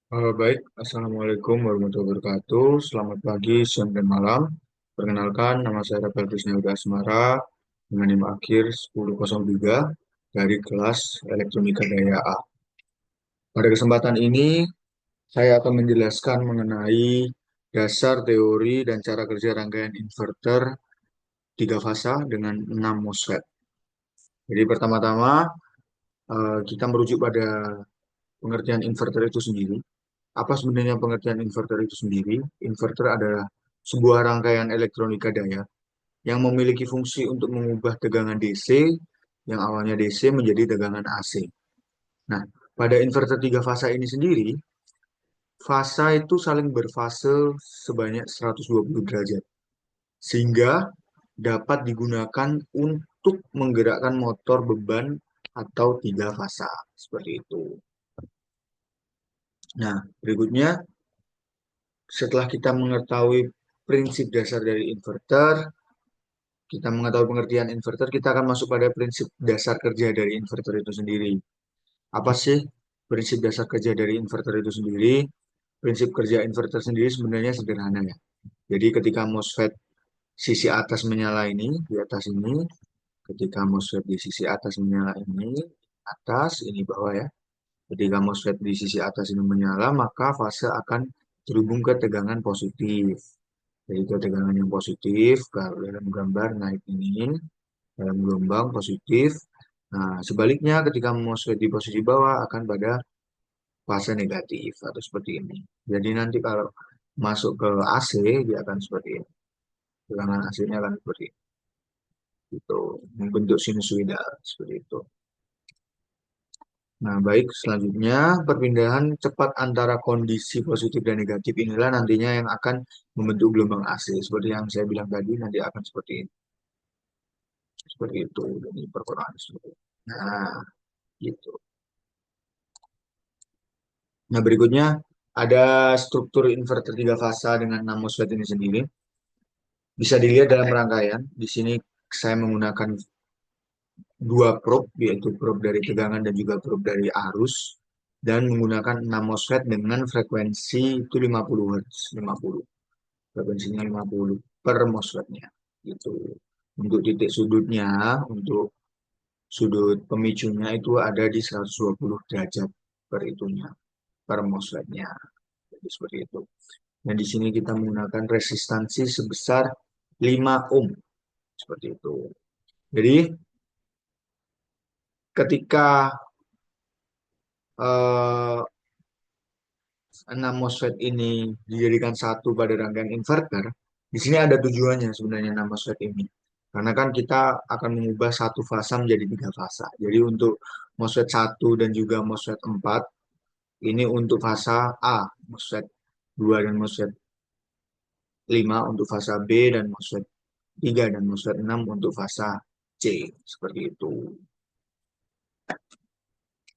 Baik, Assalamualaikum warahmatullahi wabarakatuh. Selamat pagi, siang, dan malam. Perkenalkan, nama saya Rafael Krisna Yoga Asmara dengan NIM akhir 1003 dari kelas Elektronika Daya A. Pada kesempatan ini, saya akan menjelaskan mengenai dasar teori dan cara kerja rangkaian inverter tiga fasa dengan 6 MOSFET. Jadi pertama-tama, kita merujuk pada pengertian inverter itu sendiri. Apa sebenarnya pengertian inverter itu sendiri? Inverter adalah sebuah rangkaian elektronika daya yang memiliki fungsi untuk mengubah tegangan DC yang awalnya DC menjadi tegangan AC. Nah, pada inverter tiga fasa ini sendiri, fasa itu saling berfase sebanyak 120 derajat, sehingga dapat digunakan untuk menggerakkan motor beban atau tiga fasa, seperti itu. Nah, berikutnya setelah kita mengetahui prinsip dasar dari inverter, kita mengetahui pengertian inverter, kita akan masuk pada prinsip dasar kerja dari inverter itu sendiri. Apa sih prinsip dasar kerja dari inverter itu sendiri? Prinsip kerja inverter sendiri sebenarnya sederhana ya. Jadi ketika MOSFET sisi atas menyala ini, di atas ini, ketika MOSFET di sisi atas menyala ini, atas, ini bawah ya. Ketika MOSFET di sisi atas ini menyala, maka fase akan terhubung ke tegangan positif. Jadi ke tegangan yang positif, kalau dalam gambar naik ini, dalam gelombang positif. Nah, sebaliknya ketika MOSFET di posisi bawah akan pada fase negatif atau seperti ini. Jadi nanti kalau masuk ke AC, dia akan seperti ini. Tegangan AC-nya akan seperti itu, membentuk sinusoidal seperti itu. Nah, baik, selanjutnya perpindahan cepat antara kondisi positif dan negatif inilah nantinya yang akan membentuk gelombang AC. Seperti yang saya bilang tadi, nanti akan seperti ini. Seperti itu, jadi perkiraan seperti itu. Nah, gitu. Nah, berikutnya ada struktur inverter tiga fasa dengan 6 MOSFET ini sendiri. Bisa dilihat dalam rangkaian. Di sini saya menggunakan dua probe, yaitu probe dari tegangan dan juga probe dari arus. Dan menggunakan 6 MOSFET dengan frekuensi itu 50 Hz. 50. Frekuensinya 50 per MOSFET-nya. Gitu. Untuk titik sudutnya, untuk sudut pemicunya itu ada di 120 derajat per itunya, per MOSFET-nya. Jadi seperti itu. Dan di sini kita menggunakan resistansi sebesar 5 ohm. Seperti itu. Jadi ketika 6 MOSFET ini dijadikan satu pada rangkaian inverter, di sini ada tujuannya sebenarnya 6 MOSFET ini. Karena kan kita akan mengubah satu fasa menjadi tiga fasa. Jadi untuk MOSFET 1 dan juga MOSFET 4, ini untuk fasa A, MOSFET 2 dan MOSFET 5 untuk fasa B, dan MOSFET 3 dan MOSFET 6 untuk fasa C. Seperti itu.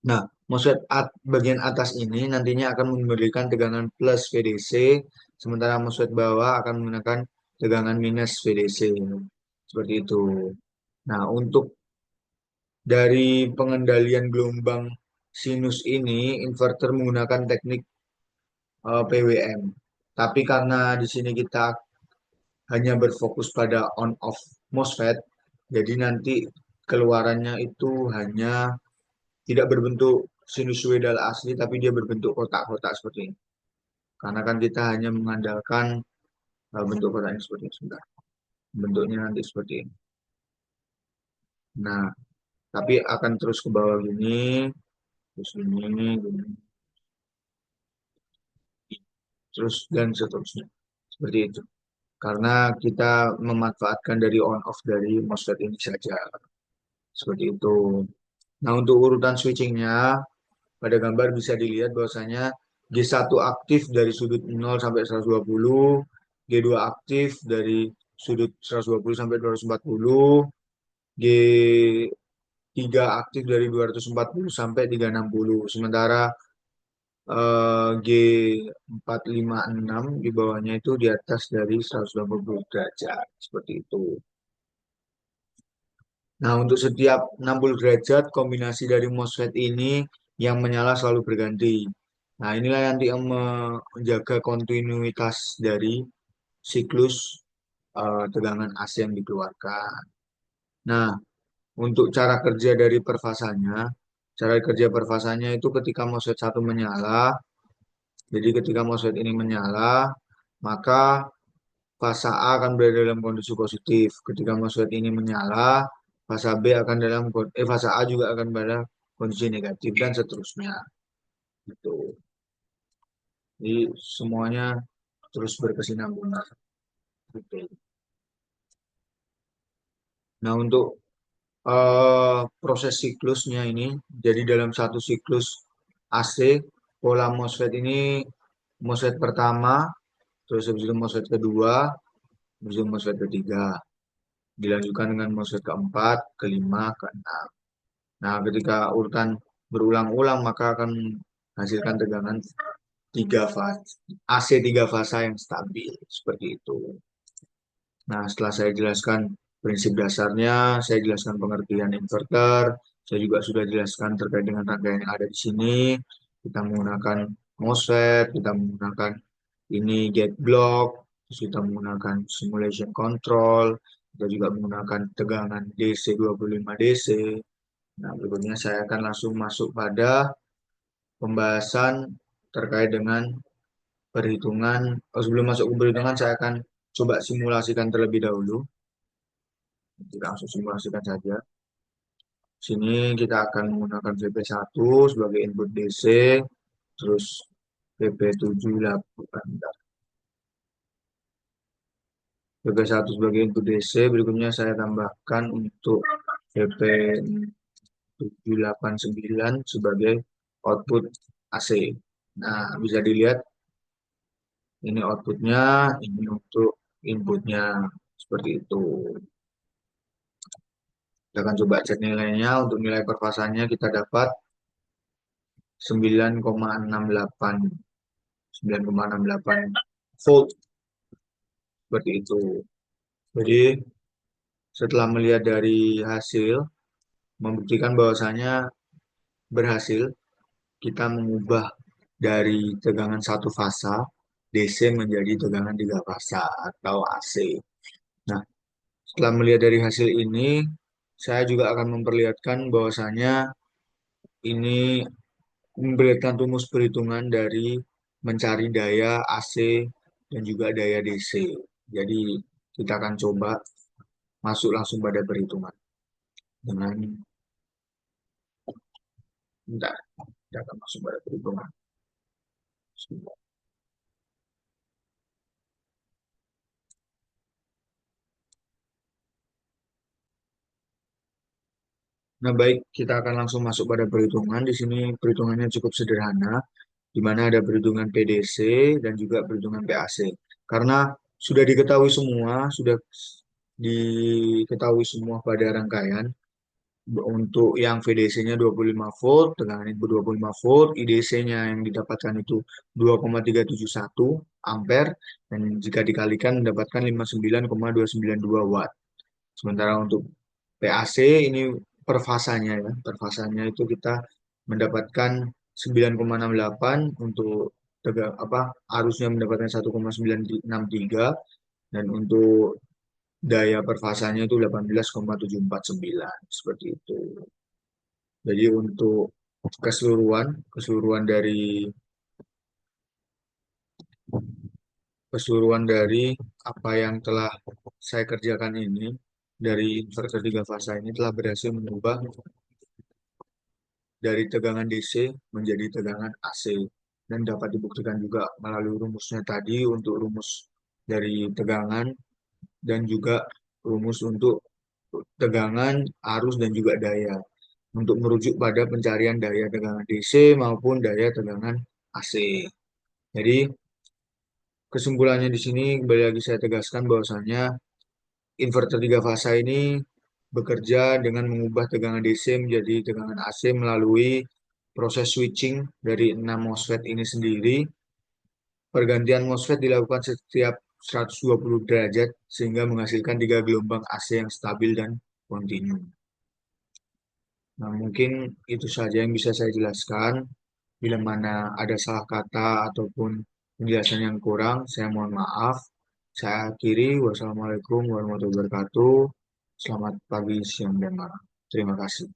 Nah, MOSFET bagian atas ini nantinya akan memberikan tegangan plus VDC, sementara MOSFET bawah akan menggunakan tegangan minus VDC. Seperti itu. Nah, untuk dari pengendalian gelombang sinus ini, inverter menggunakan teknik PWM. Tapi karena di sini kita hanya berfokus pada on-off MOSFET, jadi nanti keluarannya itu hanya tidak berbentuk sinusoidal asli, tapi dia berbentuk kotak-kotak seperti ini. Karena kan kita hanya mengandalkan bentuk kotaknya seperti ini. Sebentar. Bentuknya nanti seperti ini. Nah, tapi akan terus ke bawah gini, terus gini, terus dan seterusnya. Seperti itu. Karena kita memanfaatkan dari on-off dari MOSFET ini saja. Seperti itu. Nah, untuk urutan switchingnya, pada gambar bisa dilihat bahwasanya G1 aktif dari sudut 0 sampai 120, G2 aktif dari sudut 120 sampai 240, G3 aktif dari 240 sampai 360. Sementara G456 di bawahnya itu di atas dari 180 derajat. Seperti itu. Nah, untuk setiap 60 derajat, kombinasi dari MOSFET ini yang menyala selalu berganti. Nah, inilah yang nanti yang menjaga kontinuitas dari siklus tegangan AC yang dikeluarkan. Nah, untuk cara kerja dari perfasanya, cara kerja perfasanya itu ketika MOSFET satu menyala, jadi ketika MOSFET ini menyala, maka fasa A akan berada dalam kondisi positif. Ketika MOSFET ini menyala, fasa A juga akan berada kondisi negatif dan seterusnya. Gitu. Jadi semuanya terus berkesinambungan. Gitu. Nah, untuk proses siklusnya ini, jadi dalam satu siklus AC, pola MOSFET ini MOSFET pertama, terus habis itu MOSFET kedua, habis itu MOSFET ketiga, dilanjutkan dengan MOSFET keempat, kelima, keenam. Nah, ketika urutan berulang-ulang maka akan menghasilkan tegangan tiga fase, AC tiga fasa yang stabil, seperti itu. Nah, setelah saya jelaskan prinsip dasarnya, saya jelaskan pengertian inverter, saya juga sudah jelaskan terkait dengan rangkaian yang ada di sini. Kita menggunakan MOSFET, kita menggunakan ini gate block, terus kita menggunakan simulation control, kita juga menggunakan tegangan DC 25 DC. Nah, berikutnya saya akan langsung masuk pada pembahasan terkait dengan perhitungan. Oh, sebelum masuk ke perhitungan, saya akan coba simulasikan terlebih dahulu. Kita langsung simulasikan saja. Sini kita akan menggunakan VP1 sebagai input DC, terus VP7 bentar. VP1 sebagai input DC, berikutnya saya tambahkan untuk VP789 sebagai output AC. Nah, bisa dilihat ini outputnya, ini untuk inputnya, seperti itu. Kita akan coba cek nilainya. Untuk nilai perfasannya kita dapat 9,68 9,68 volt, seperti itu. Jadi setelah melihat dari hasil membuktikan bahwasanya berhasil kita mengubah dari tegangan satu fasa DC menjadi tegangan tiga fasa atau AC. Nah, setelah melihat dari hasil ini, saya juga akan memperlihatkan bahwasanya ini memberikan rumus perhitungan dari mencari daya AC dan juga daya DC. Jadi kita akan coba masuk langsung pada perhitungan dengan bentar, kita akan masuk pada perhitungan. Nah, baik, kita akan langsung masuk pada perhitungan. Di sini perhitungannya cukup sederhana, di mana ada perhitungan PDC dan juga perhitungan PAC. Karena sudah diketahui semua, sudah diketahui semua pada rangkaian. Untuk yang VDC-nya 25 volt, tegangan input 25 volt, IDC-nya yang didapatkan itu 2,371 ampere, dan jika dikalikan mendapatkan 59,292 watt. Sementara untuk PAC ini perfasanya ya, perfasanya itu kita mendapatkan 9,68 untuk arusnya mendapatkan 1,963 dan untuk daya perfasanya itu 18,749 seperti itu. Jadi untuk keseluruhan keseluruhan dari keseluruhan dari apa yang telah saya kerjakan ini dari inverter tiga fasa ini telah berhasil mengubah dari tegangan DC menjadi tegangan AC dan dapat dibuktikan juga melalui rumusnya tadi untuk rumus dari tegangan dan juga rumus untuk tegangan, arus dan juga daya untuk merujuk pada pencarian daya tegangan DC maupun daya tegangan AC. Jadi kesimpulannya di sini kembali lagi saya tegaskan bahwasanya inverter tiga fasa ini bekerja dengan mengubah tegangan DC menjadi tegangan AC melalui proses switching dari 6 MOSFET ini sendiri. Pergantian MOSFET dilakukan setiap 120 derajat sehingga menghasilkan tiga gelombang AC yang stabil dan kontinu. Nah, mungkin itu saja yang bisa saya jelaskan. Bila mana ada salah kata ataupun penjelasan yang kurang, saya mohon maaf. Saya akhiri. Wassalamualaikum warahmatullahi wabarakatuh. Selamat pagi, siang, dan malam. Terima kasih.